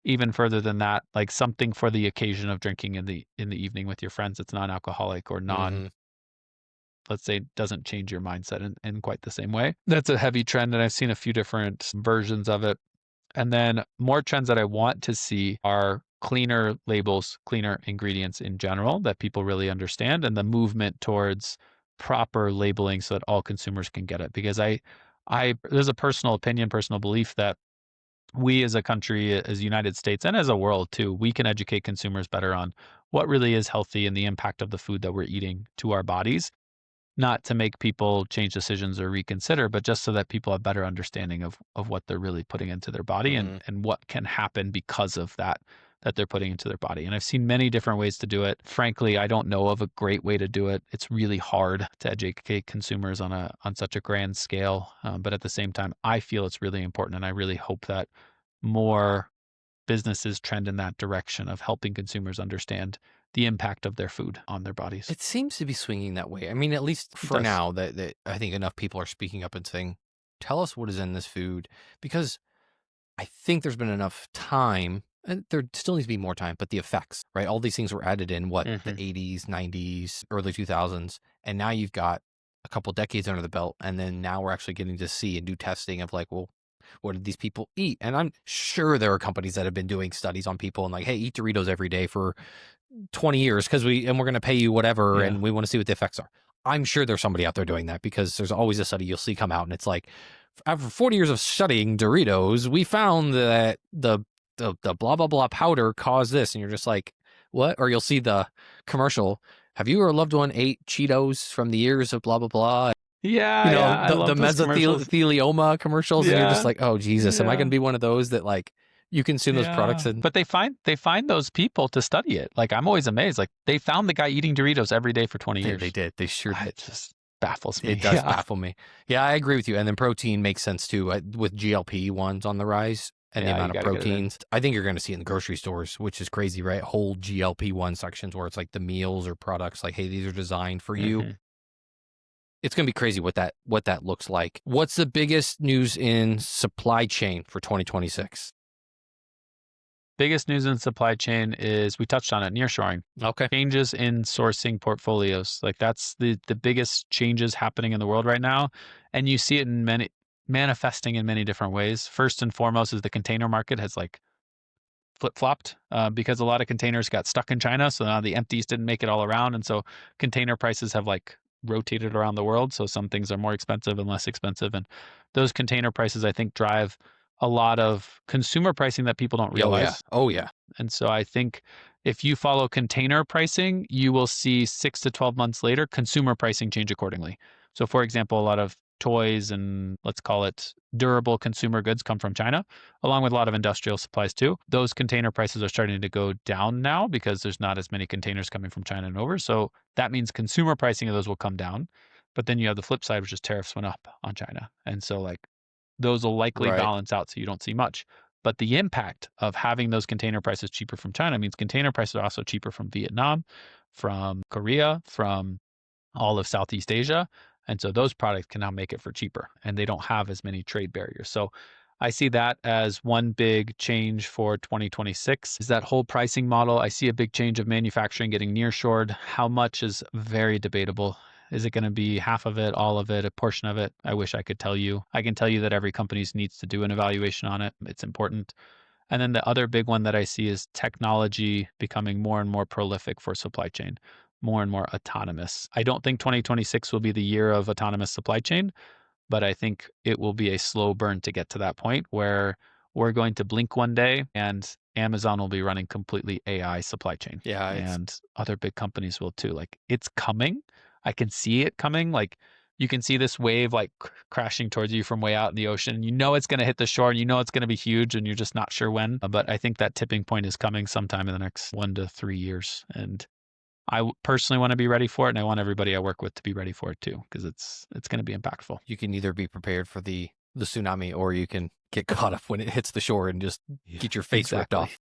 Speaker 2: even further than that, like something for the occasion of drinking in the evening with your friends. It's non-alcoholic or
Speaker 1: Hmm.
Speaker 2: let's say, doesn't change your mindset in quite the same way. That's a heavy trend, and I've seen a few different versions of it. And then more trends that I want to see are cleaner labels, cleaner ingredients in general that people really understand, and the movement towards proper labeling so that all consumers can get it. Because I there's a personal opinion, personal belief that we as a country, as United States, and as a world too, we can educate consumers better on what really is healthy and the impact of the food that we're eating to our bodies, not to make people change decisions or reconsider, but just so that people have better understanding of what they're really putting into their body
Speaker 1: Hmm.
Speaker 2: and what can happen because of that they're putting into their body. And I've seen many different ways to do it. Frankly, I don't know of a great way to do it. It's really hard to educate consumers on such a grand scale. But at the same time, I feel it's really important, and I really hope that more businesses trend in that direction of helping consumers understand the impact of their food on their bodies.
Speaker 1: It seems to be swinging that way. I mean, at least
Speaker 2: It
Speaker 1: for
Speaker 2: does.
Speaker 1: now, that I think enough people are speaking up and saying, "Tell us what is in this food," because I think there's been enough time, and there still needs to be more time, but the effects, right? All these things were added in what the
Speaker 2: Hmm.
Speaker 1: 80s, 90s, early 2000s, and now you've got a couple decades under the belt, and then now we're actually getting to see and do testing of like, well, what did these people eat? And I'm sure there are companies that have been doing studies on people and like, hey, eat Doritos every day for 20 years because we're going to pay you whatever
Speaker 2: Yeah.
Speaker 1: and we want to see what the effects are. I'm sure there's somebody out there doing that because there's always a study you'll see come out and it's like after 40 years of studying Doritos, we found that the blah blah blah powder caused this and you're just like, what? Or you'll see the commercial, have you or a loved one ate Cheetos from the years of blah blah blah?
Speaker 2: Yeah, yeah, I
Speaker 1: The
Speaker 2: love those commercials.
Speaker 1: mesothelioma commercials and you're just
Speaker 2: Yeah,
Speaker 1: like, oh Jesus, am I going
Speaker 2: yeah,
Speaker 1: to be one of those that like you consume those products
Speaker 2: yeah.
Speaker 1: and
Speaker 2: But they find those people to study it. Like I'm always amazed. Like they found the guy eating Doritos every day for 20
Speaker 1: they
Speaker 2: years.
Speaker 1: did. They sure did.
Speaker 2: It just baffles
Speaker 1: It
Speaker 2: me.
Speaker 1: does
Speaker 2: Yeah.
Speaker 1: baffle me. Yeah, I agree with you. And then protein makes sense too with GLP ones on the rise and the
Speaker 2: Yeah, you
Speaker 1: amount of
Speaker 2: got to get it in.
Speaker 1: proteins. I think you're going to see it in the grocery stores, which is crazy, right? Whole GLP-1 sections where it's like the meals or products like, hey, these are designed for you.
Speaker 2: Hmm.
Speaker 1: It's going to be crazy what that looks like. What's the biggest news in supply chain for 2026?
Speaker 2: Biggest news in supply chain is we touched on it, nearshoring.
Speaker 1: Okay.
Speaker 2: Changes in sourcing portfolios. Like that's the biggest changes happening in the world right now. And you see it in many manifesting in many different ways. First and foremost is the container market has like flip-flopped because a lot of containers got stuck in China. So now the empties didn't make it all around. And so container prices have like rotated around the world. So some things are more expensive and less expensive. And those container prices, I think, drive a lot of consumer pricing that people don't
Speaker 1: Oh yeah.
Speaker 2: realize.
Speaker 1: Oh yeah.
Speaker 2: And so I think if you follow container pricing, you will see 6 to 12 months later, consumer pricing change accordingly. So for example, a lot of toys and let's call it durable consumer goods come from China, along with a lot of industrial supplies too. Those container prices are starting to go down now because there's not as many containers coming from China and over. So that means consumer pricing of those will come down. But then you have the flip side, which is tariffs went up on China. And so like those will likely
Speaker 1: Right.
Speaker 2: balance out so you don't see much. But the impact of having those container prices cheaper from China means container prices are also cheaper from Vietnam, from Korea, from all of Southeast Asia. And so those products can now make it for cheaper and they don't have as many trade barriers. So I see that as one big change for 2026 is that whole pricing model. I see a big change of manufacturing getting nearshored. How much is very debatable. Is it going to be half of it, all of it, a portion of it? I wish I could tell you. I can tell you that every company needs to do an evaluation on it. It's important. And then the other big one that I see is technology becoming more and more prolific for supply chain, more and more autonomous. I don't think 2026 will be the year of autonomous supply chain, but I think it will be a slow burn to get to that point where we're going to blink one day and Amazon will be running completely AI supply chain.
Speaker 1: Yeah,
Speaker 2: And other big companies will too. Like it's coming. I can see it coming. Like you can see this wave like crashing towards you from way out in the ocean. You know it's going to hit the shore and you know it's going to be huge and you're just not sure when. But I think that tipping point is coming sometime in the next 1 to 3 years. And I personally want to be ready for it, and I want everybody I work with to be ready for it too, because it's going to be impactful.
Speaker 1: you can either be prepared for the tsunami, or you can get caught up when it hits the shore and just get your face ripped off.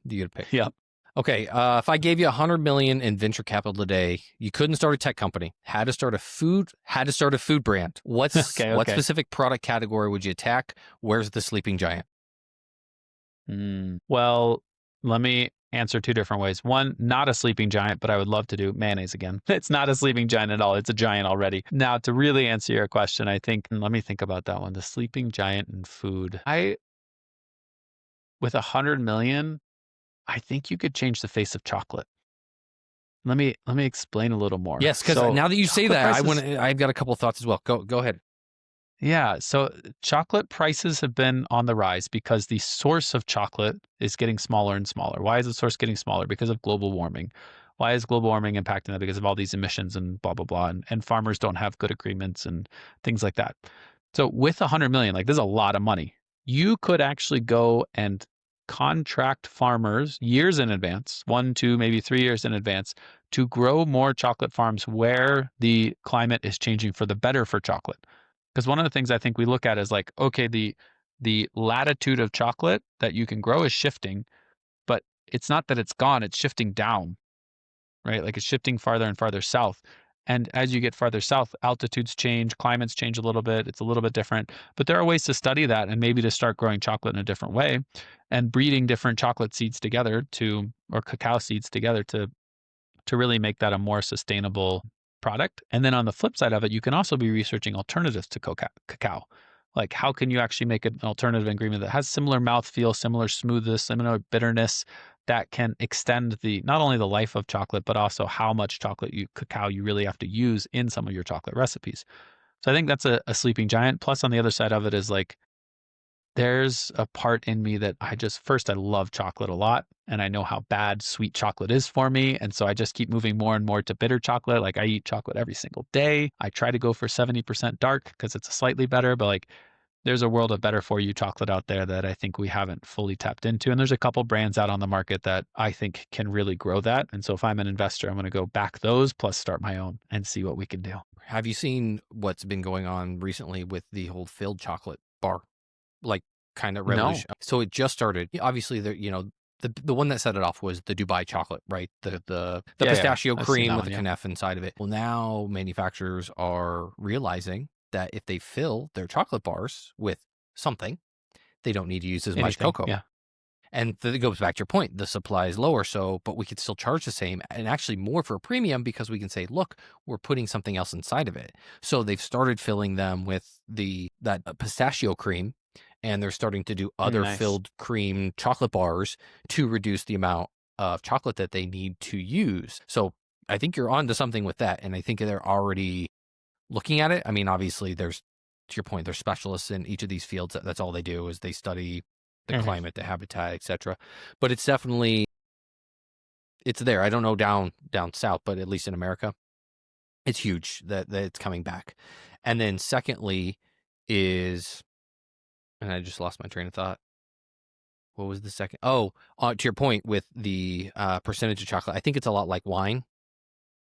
Speaker 1: You got to pick.
Speaker 2: Yeah.
Speaker 1: Okay. If I gave you $100 million in venture capital today, you couldn't start a tech company. Had to start a food brand. What specific product category would you attack? Where's the sleeping giant?
Speaker 2: Well, let me answer two different ways. One, not a sleeping giant, but I would love to do mayonnaise again. It's not a sleeping giant at all. It's a giant already. Now, to really answer your question, I think, let me think about that one. The sleeping giant in food. With 100 million, I think you could change the face of chocolate. Let me explain a little more.
Speaker 1: Yes, because now that you say that, I've got a couple of thoughts as well. Go ahead.
Speaker 2: Yeah, so chocolate prices have been on the rise because the source of chocolate is getting smaller and smaller. Why is the source getting smaller? Because of global warming. Why is global warming impacting that? Because of all these emissions and blah, blah, blah. And farmers don't have good agreements and things like that. So with 100 million, like this is a lot of money. You could actually go and contract farmers years in advance, 1, 2, maybe 3 years in advance, to grow more chocolate farms where the climate is changing for the better for chocolate. Because one of the things I think we look at is like, okay, the latitude of chocolate that you can grow is shifting, but it's not that it's gone, it's shifting down, right? Like it's shifting farther and farther south. And as you get farther south, altitudes change, climates change a little bit, it's a little bit different. But there are ways to study that and maybe to start growing chocolate in a different way and breeding different chocolate seeds together or cacao seeds together to really make that a more sustainable product. And then on the flip side of it, you can also be researching alternatives to cacao. Like how can you actually make an alternative ingredient that has similar mouthfeel, similar smoothness, similar bitterness that can extend not only the life of chocolate, but also how much cacao you really have to use in some of your chocolate recipes. So I think that's a sleeping giant. Plus on the other side of it is like, there's a part in me that I love chocolate a lot and I know how bad sweet chocolate is for me. And so I just keep moving more and more to bitter chocolate. Like I eat chocolate every single day. I try to go for 70% dark because it's slightly better, but like there's a world of better for you chocolate out there that I think we haven't fully tapped into. And there's a couple brands out on the market that I think can really grow that. And so if I'm an investor, I'm going to go back those plus start my own and see what we can do.
Speaker 1: Have you seen what's been going on recently with the whole filled chocolate bar? Like kind of revolution.
Speaker 2: No.
Speaker 1: So it just started. Obviously, the one that set it off was the Dubai chocolate, right? The pistachio cream with the knauf inside of it. Well, now manufacturers are realizing that if they fill their chocolate bars with something, they don't need to use as much cocoa.
Speaker 2: Yeah.
Speaker 1: And it goes back to your point, the supply is lower, but we could still charge the same and actually more for a premium because we can say, look, we're putting something else inside of it. So they've started filling them with that pistachio cream, and they're starting to do other filled cream chocolate bars to reduce the amount of chocolate that they need to use. So I think you're onto something with that, and I think they're already looking at it. I mean, obviously, to your point, they're specialists in each of these fields. That's all they do is they study the climate, the habitat, etc. But it's definitely, it's there. I don't know down south, but at least in America, it's huge that it's coming back. And then secondly is, and I just lost my train of thought. What was the second? Oh, to your point with the percentage of chocolate, I think it's a lot like wine.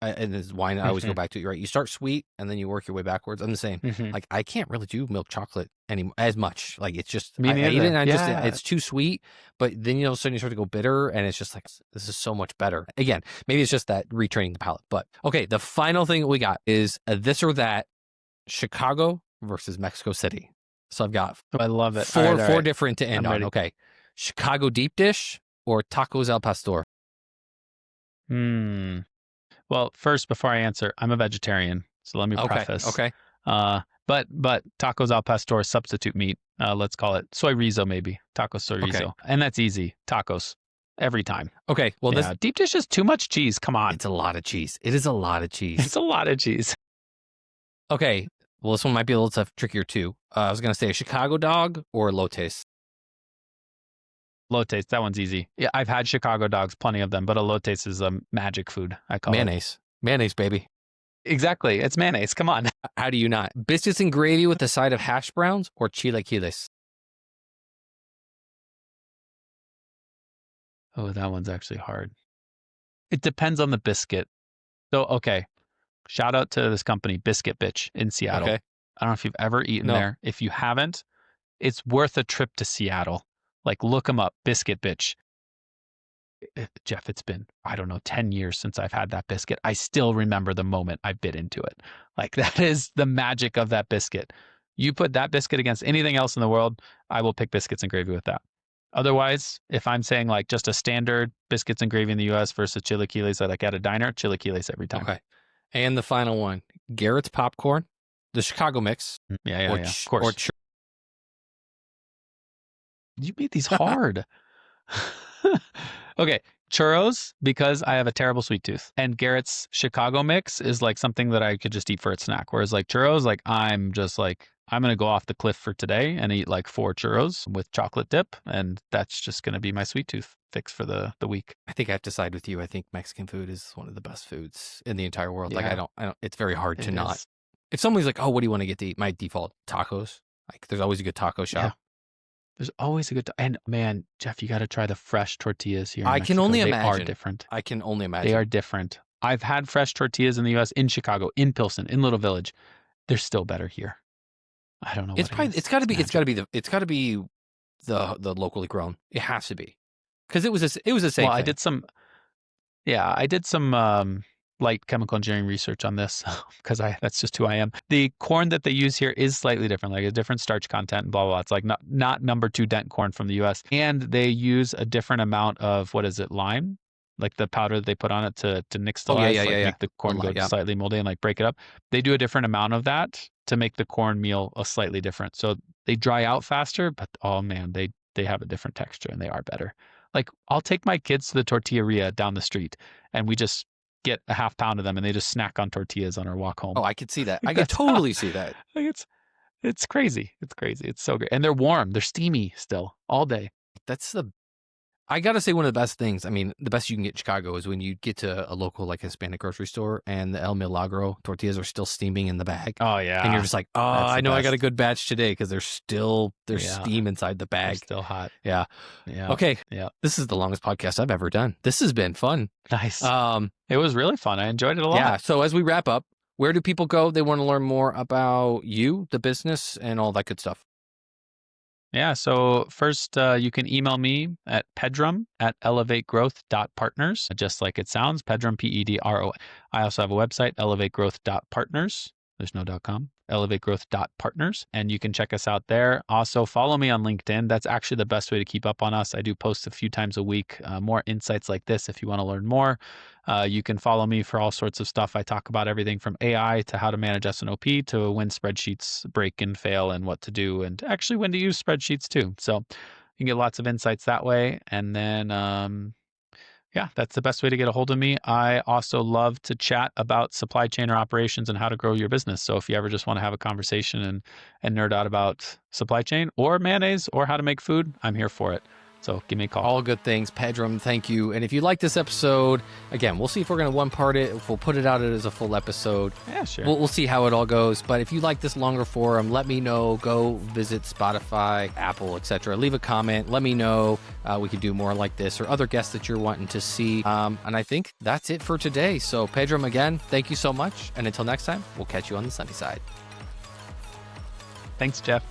Speaker 1: And this wine, I always go back to it, right? You start sweet and then you work your way backwards. I'm the same. Like, I can't really do milk chocolate anymore as much. Like, it's just,
Speaker 2: Me
Speaker 1: I eat it
Speaker 2: neither.
Speaker 1: and I just,
Speaker 2: Yeah.
Speaker 1: it's too sweet. But then, all of a sudden you start to go bitter and it's just like, this is so much better. Again, maybe it's just that retraining the palate. But okay, the final thing we got is this or that Chicago versus Mexico City. So I've got
Speaker 2: I love it.
Speaker 1: four different to end
Speaker 2: I'm
Speaker 1: on.
Speaker 2: ready.
Speaker 1: Okay. Chicago deep dish or tacos al pastor?
Speaker 2: Well, first, before I answer, I'm a vegetarian, so let me preface.
Speaker 1: Okay.
Speaker 2: But tacos al pastor substitute meat. Let's call it soy rizo, maybe taco soy rizo,
Speaker 1: Okay.
Speaker 2: and that's easy. Tacos every time.
Speaker 1: Okay. Well,
Speaker 2: Yeah, deep dish is too much cheese. Come on,
Speaker 1: it's a lot of cheese. It is a lot of cheese.
Speaker 2: it's a lot of cheese.
Speaker 1: Okay. Well, this one might be a little tough, trickier too. I was going to say a Chicago dog or elotes.
Speaker 2: Lotes, that one's easy. Yeah, I've had Chicago dogs, plenty of them, but elotes is a magic food. I call
Speaker 1: Mayonnaise. Mayonnaise, baby.
Speaker 2: it. Exactly, it's mayonnaise. Come on.
Speaker 1: How do you not? Biscuits and gravy with a side of hash browns or chilaquiles?
Speaker 2: Oh, that one's actually hard. It depends on the biscuit. So, okay, shout out to this company, Biscuit Bitch in Seattle.
Speaker 1: Okay.
Speaker 2: I don't know if you've ever eaten
Speaker 1: No.
Speaker 2: there. If you haven't, it's worth a trip to Seattle. Like, look them up, Biscuit Bitch. Jeff, it's been, I don't know, 10 years since I've had that biscuit. I still remember the moment I bit into it. Like, that is the magic of that biscuit. You put that biscuit against anything else in the world, I will pick biscuits and gravy with that. Otherwise, if I'm saying like just a standard biscuits and gravy in the US versus chilaquiles like at a diner, chilaquiles every time.
Speaker 1: Okay. And the final one, Garrett's popcorn, the Chicago mix.
Speaker 2: Yeah. Of course. You made these hard. Okay, churros, because I have a terrible sweet tooth. And Garrett's Chicago mix is like something that I could just eat for a snack. Whereas like churros, like I'm just like, I'm going to go off the cliff for today and eat like 4 churros with chocolate dip. And that's just going to be my sweet tooth fix for the week.
Speaker 1: I think I have to side with you. I think Mexican food is one of the best foods in the entire world. Like,
Speaker 2: Yeah.
Speaker 1: I don't, it's very hard to
Speaker 2: It
Speaker 1: not.
Speaker 2: is.
Speaker 1: If somebody's like, oh, what do you want to get to eat? My default, tacos. Like, there's always a good taco shop.
Speaker 2: Yeah. There's always a good, and man, Jeff, you got to try the fresh tortillas here in
Speaker 1: I can
Speaker 2: Mexico.
Speaker 1: only
Speaker 2: They
Speaker 1: imagine.
Speaker 2: are different.
Speaker 1: I can only imagine.
Speaker 2: They are different. I've had fresh tortillas in the US, in Chicago, in Pilsen, in Little Village. They're still better here. I don't know
Speaker 1: It's
Speaker 2: what
Speaker 1: probably
Speaker 2: it is.
Speaker 1: it's got to be
Speaker 2: magic.
Speaker 1: it's got to be the locally grown. It has to be because it was a safe.
Speaker 2: Well,
Speaker 1: thing.
Speaker 2: I did some light chemical engineering research on this because that's just who I am. The corn that they use here is slightly different, like a different starch content and blah, blah, blah. It's like not number 2 dent corn from the US. And they use a different amount of, what is it, lime? Like the powder that they put on it to nixtalize, make the corn go slightly moldy and like break it up. They do a different amount of that to make the cornmeal a slightly different. So they dry out faster, but oh man, they have a different texture and they are better. Like, I'll take my kids to the tortilleria down the street and we just get a half pound of them and they just snack on tortillas on our walk home.
Speaker 1: Oh, I could see that. I could totally see that.
Speaker 2: Like, it's crazy. It's crazy. It's so great. And they're warm. They're steamy still all day.
Speaker 1: I got to say, one of the best things, I mean, the best you can get in Chicago is when you get to a local, like, Hispanic grocery store and the El Milagro tortillas are still steaming in the bag.
Speaker 2: Oh, yeah.
Speaker 1: And you're just like, oh, I know I got a
Speaker 2: best.
Speaker 1: good batch today because there's steam inside the bag.
Speaker 2: They're still hot.
Speaker 1: Yeah. Okay.
Speaker 2: Yeah.
Speaker 1: This is the longest podcast I've ever done. This has been fun.
Speaker 2: Nice. It was really fun. I enjoyed it a lot.
Speaker 1: Yeah. So as we wrap up, where do people go? They want to learn more about you, the business, and all that good stuff.
Speaker 2: Yeah. So first, you can email me at pedrom@elevategrowth.partners, just like it sounds, Pedrom, Pedro. I also have a website, elevategrowth.partners. There's no .com, elevategrowth.partners. And you can check us out there. Also, follow me on LinkedIn. That's actually the best way to keep up on us. I do post a few times a week, more insights like this if you want to learn more. You can follow me for all sorts of stuff. I talk about everything from AI to how to manage S&OP to when spreadsheets break and fail and what to do, and actually when to use spreadsheets too. So you can get lots of insights that way. And then, yeah, that's the best way to get a hold of me. I also love to chat about supply chain or operations and how to grow your business. So if you ever just want to have a conversation and nerd out about supply chain or mayonnaise or how to make food, I'm here for it. So give me a call.
Speaker 1: All good things. Pedrom, thank you. And if you like this episode, again, we'll see if we're going to one-part it, if we'll put it out as a full episode.
Speaker 2: Yeah, sure.
Speaker 1: We'll see how it all goes. But if you like this longer forum, let me know. Go visit Spotify, Apple, etc. Leave a comment. Let me know. We could do more like this or other guests that you're wanting to see. And I think that's it for today. So Pedrom, again, thank you so much. And until next time, we'll catch you on the sunny side.
Speaker 2: Thanks, Jeff.